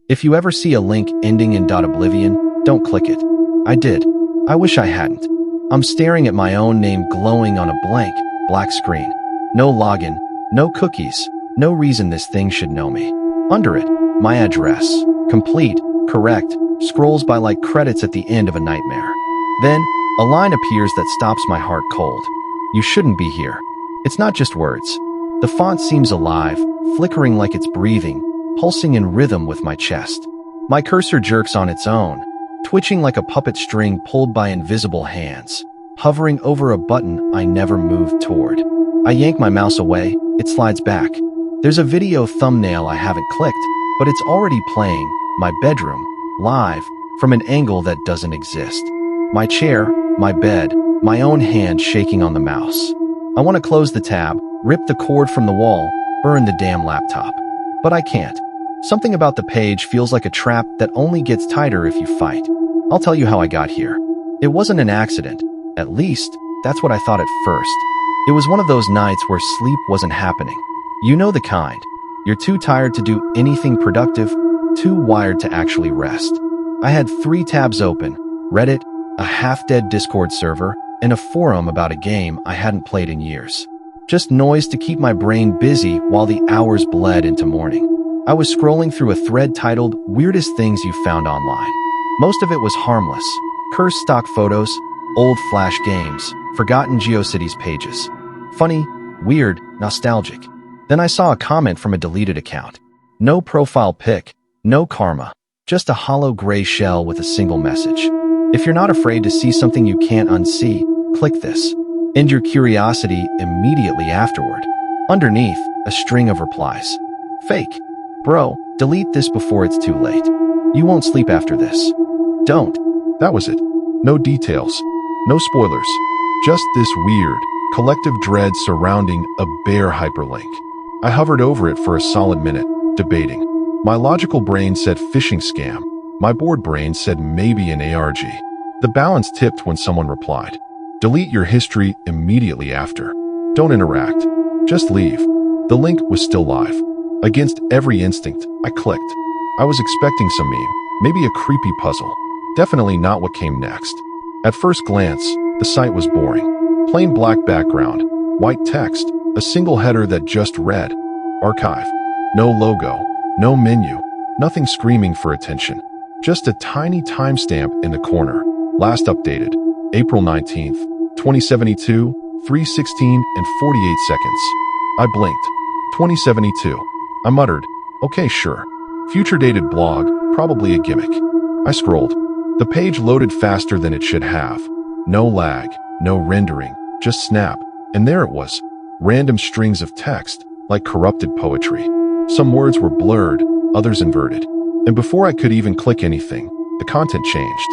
If you ever see a link ending in .oblivion, don't click it. I did. I wish I hadn't. I'm staring at my own name glowing on a blank, black screen. No login, no cookies, no reason this thing should know me. Under it, my address, complete, correct, scrolls by like credits at the end of a nightmare. Then, a line appears that stops my heart cold. You shouldn't be here. It's not just words. The font seems alive, flickering like it's breathing, pulsing in rhythm with my chest. My cursor jerks on its own, twitching like a puppet string pulled by invisible hands, hovering over a button I never moved toward. I yank my mouse away, it slides back. There's a video thumbnail I haven't clicked, but it's already playing, my bedroom, live, from an angle that doesn't exist. My chair, my bed, my own hand shaking on the mouse. I want to close the tab, rip the cord from the wall, burn the damn laptop. But I can't. Something about the page feels like a trap that only gets tighter if you fight. I'll tell you how I got here. It wasn't an accident. At least, that's what I thought at first. It was one of those nights where sleep wasn't happening. You know the kind. You're too tired to do anything productive, too wired to actually rest. I had 3 tabs open: Reddit, a half-dead Discord server, and a forum about a game I hadn't played in years. Just noise to keep my brain busy while the hours bled into morning. I was scrolling through a thread titled Weirdest Things You Found Online. Most of it was harmless. Cursed stock photos, old Flash games, forgotten GeoCities pages. Funny, weird, nostalgic. Then I saw a comment from a deleted account. No profile pic, no karma, just a hollow gray shell with a single message. If you're not afraid to see something you can't unsee, click this. End your curiosity immediately afterward. Underneath, a string of replies. Fake. Bro, delete this before it's too late. You won't sleep after this. Don't. That was it. No details. No spoilers. Just this weird, collective dread surrounding a bare hyperlink. I hovered over it for a solid minute, debating. My logical brain said phishing scam. My bored brain said maybe an ARG. The balance tipped when someone replied. Delete your history immediately after. Don't interact. Just leave. The link was still live. Against every instinct, I clicked. I was expecting some meme, maybe a creepy puzzle. Definitely not what came next. At first glance, the site was boring. Plain black background, white text, a single header that just read, Archive. No logo, no menu, nothing screaming for attention. Just a tiny timestamp in the corner. Last updated, April 19th, 2072, 3:16 and 48 seconds. I blinked. 2072. I muttered, okay, sure. Future dated blog, probably a gimmick. I scrolled. The page loaded faster than it should have. No lag, no rendering, just snap. And there it was. Random strings of text, like corrupted poetry. Some words were blurred, others inverted. And before I could even click anything, the content changed.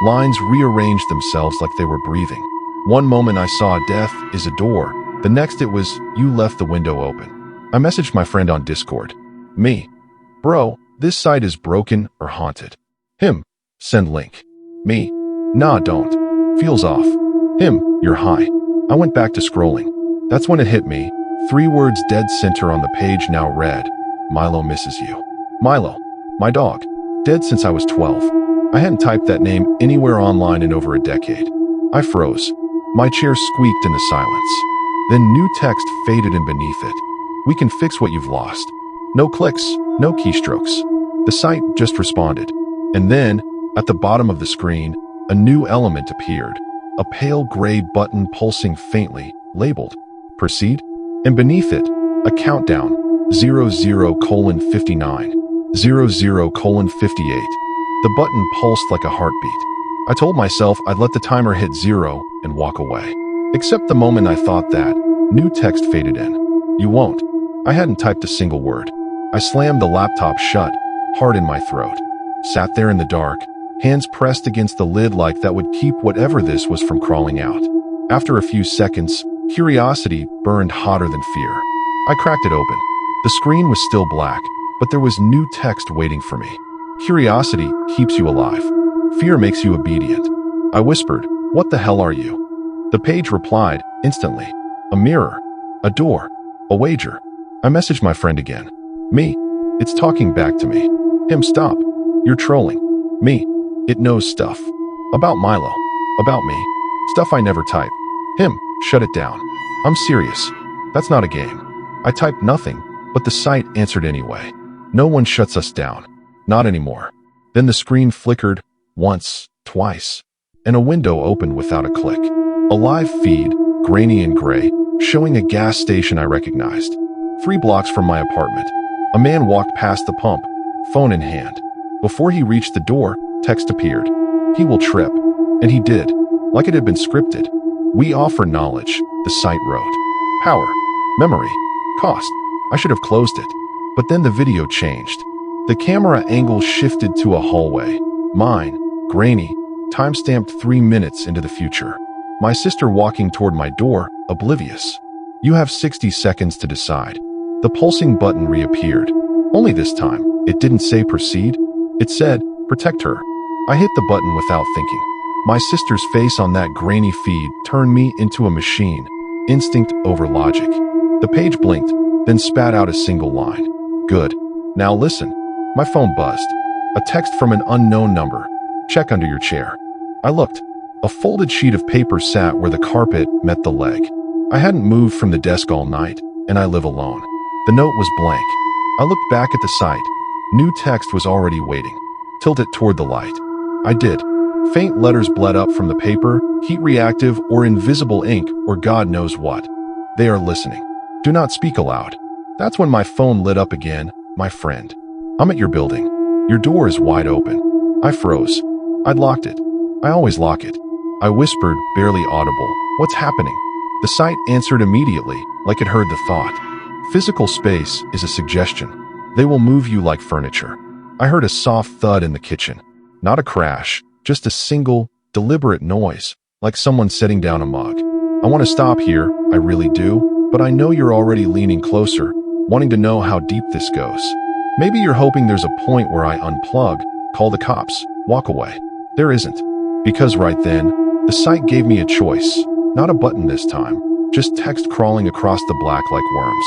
Lines rearranged themselves like they were breathing. One moment I saw death is a door. The next it was, you left the window open. I messaged my friend on Discord. Me. Bro, this site is broken or haunted. Him. Send link. Me. Nah, don't. Feels off. Him. You're high. I went back to scrolling. That's when it hit me. 3 words dead center on the page now read. Milo misses you. Milo. My dog. Dead since I was 12. I hadn't typed that name anywhere online in over a decade. I froze. My chair squeaked in the silence. Then new text faded in beneath it. We can fix what you've lost. No clicks, no keystrokes. The site just responded. And then, at the bottom of the screen, a new element appeared. A pale gray button pulsing faintly, labeled Proceed. And beneath it, a countdown, 00:59, 00:58. The button pulsed like a heartbeat. I told myself I'd let the timer hit 0 and walk away. Except the moment I thought that, new text faded in. You won't. I hadn't typed a single word. I slammed the laptop shut, heart in my throat. Sat there in the dark, hands pressed against the lid like that would keep whatever this was from crawling out. After a few seconds, curiosity burned hotter than fear. I cracked it open. The screen was still black, but there was new text waiting for me. Curiosity keeps you alive. Fear makes you obedient. I whispered, "What the hell are you?" The page replied, instantly. A mirror. A door. A wager. I messaged my friend again. Me. It's talking back to me. Him, stop. You're trolling. Me. It knows stuff. About Milo. About me. Stuff I never type. Him, shut it down. I'm serious. That's not a game. I typed nothing, but the site answered anyway. No one shuts us down. Not anymore. Then the screen flickered, once, twice, and a window opened without a click. A live feed, grainy and gray, showing a gas station I recognized. 3 blocks from my apartment. A man walked past the pump, phone in hand. Before he reached the door, text appeared. He will trip. And he did, like it had been scripted. We offer knowledge, the site wrote. Power. Memory. Cost. I should have closed it. But then the video changed. The camera angle shifted to a hallway. Mine, grainy, time-stamped 3 minutes into the future. My sister walking toward my door, oblivious. You have 60 seconds to decide. The pulsing button reappeared. Only this time, it didn't say proceed. It said, protect her. I hit the button without thinking. My sister's face on that grainy feed turned me into a machine. Instinct over logic. The page blinked, then spat out a single line. Good. Now listen. My phone buzzed. A text from an unknown number. Check under your chair. I looked. A folded sheet of paper sat where the carpet met the leg. I hadn't moved from the desk all night, and I live alone. The note was blank. I looked back at the site. New text was already waiting. Tilt it toward the light. I did. Faint letters bled up from the paper, heat reactive or invisible ink or God knows what. They are listening. Do not speak aloud. That's when my phone lit up again, my friend. I'm at your building. Your door is wide open. I froze. I'd locked it. I always lock it. I whispered, barely audible, what's happening? The site answered immediately, like it heard the thought. Physical space is a suggestion. They will move you like furniture. I heard a soft thud in the kitchen. Not a crash, just a single, deliberate noise, like someone setting down a mug. I want to stop here, I really do, but I know you're already leaning closer, wanting to know how deep this goes. Maybe you're hoping there's a point where I unplug, call the cops, walk away. There isn't. Because right then, the site gave me a choice. Not a button this time, just text crawling across the black like worms.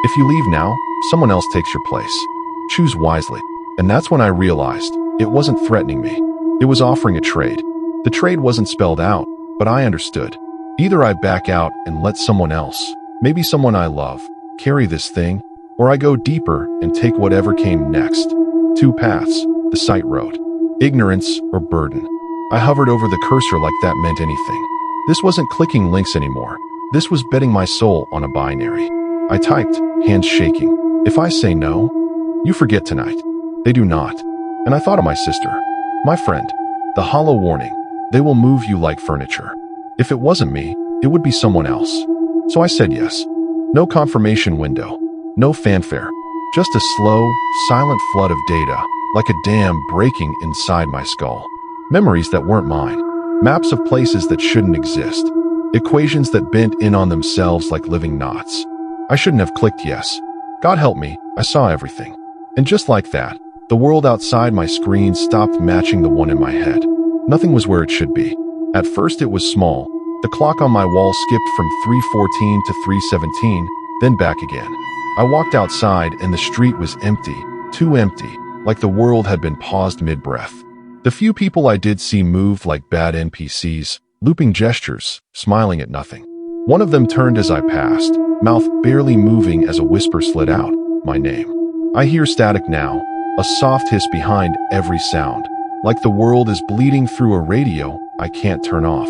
If you leave now, someone else takes your place. Choose wisely. And that's when I realized it wasn't threatening me. It was offering a trade. The trade wasn't spelled out, but I understood. Either I back out and let someone else, maybe someone I love, carry this thing, or I go deeper and take whatever came next. 2 paths, the site wrote. Ignorance or burden. I hovered over the cursor like that meant anything. This wasn't clicking links anymore. This was betting my soul on a binary. I typed, hands shaking. If I say no, you forget tonight. They do not. And I thought of my sister. My friend. The hollow warning. They will move you like furniture. If it wasn't me, it would be someone else. So I said yes. No confirmation window. No fanfare. Just a slow, silent flood of data, like a dam breaking inside my skull. Memories that weren't mine. Maps of places that shouldn't exist. Equations that bent in on themselves like living knots. I shouldn't have clicked yes. God help me, I saw everything. And just like that, the world outside my screen stopped matching the one in my head. Nothing was where it should be. At first it was small. The clock on my wall skipped from 3:14 to 3:17, then back again. I walked outside and the street was empty, too empty, like the world had been paused mid-breath. The few people I did see moved like bad NPCs, looping gestures, smiling at nothing. One of them turned as I passed, mouth barely moving as a whisper slid out, my name. I hear static now, a soft hiss behind every sound, like the world is bleeding through a radio I can't turn off.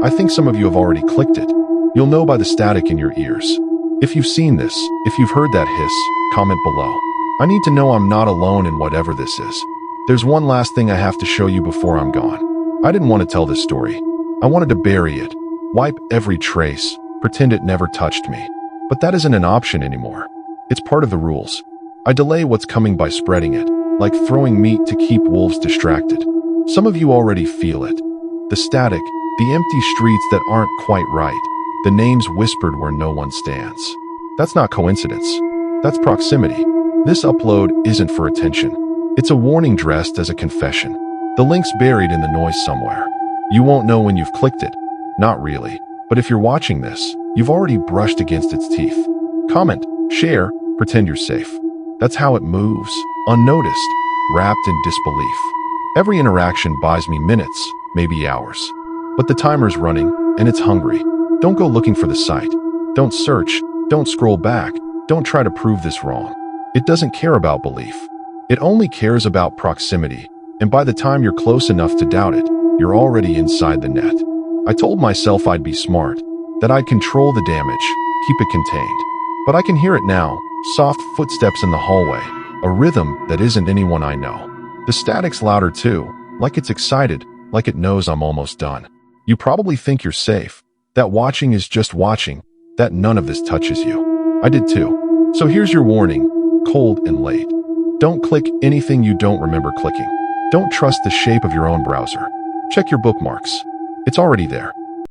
I think some of you have already clicked it. You'll know by the static in your ears. If you've seen this, if you've heard that hiss, comment below. I need to know I'm not alone in whatever this is. There's one last thing I have to show you before I'm gone. I didn't want to tell this story. I wanted to bury it, wipe every trace, pretend it never touched me. But that isn't an option anymore. It's part of the rules. I delay what's coming by spreading it, like throwing meat to keep wolves distracted. Some of you already feel it. The static, the empty streets that aren't quite right, the names whispered where no one stands. That's not coincidence. That's proximity. This upload isn't for attention. It's a warning dressed as a confession. The link's buried in the noise somewhere. You won't know when you've clicked it. Not really. But if you're watching this, you've already brushed against its teeth. Comment, share, pretend you're safe. That's how it moves, unnoticed, wrapped in disbelief. Every interaction buys me minutes, maybe hours. But the timer's running, and it's hungry. Don't go looking for the site. Don't search. Don't scroll back. Don't try to prove this wrong. It doesn't care about belief. It only cares about proximity, and by the time you're close enough to doubt it, you're already inside the net. I told myself I'd be smart, that I'd control the damage, keep it contained. But I can hear it now, soft footsteps in the hallway, a rhythm that isn't anyone I know. The static's louder too, like it's excited, like it knows I'm almost done. You probably think you're safe, that watching is just watching, that none of this touches you. I did too. So here's your warning, cold and late. Don't click anything you don't remember clicking. Don't trust the shape of your own browser. Check your bookmarks. It's already there.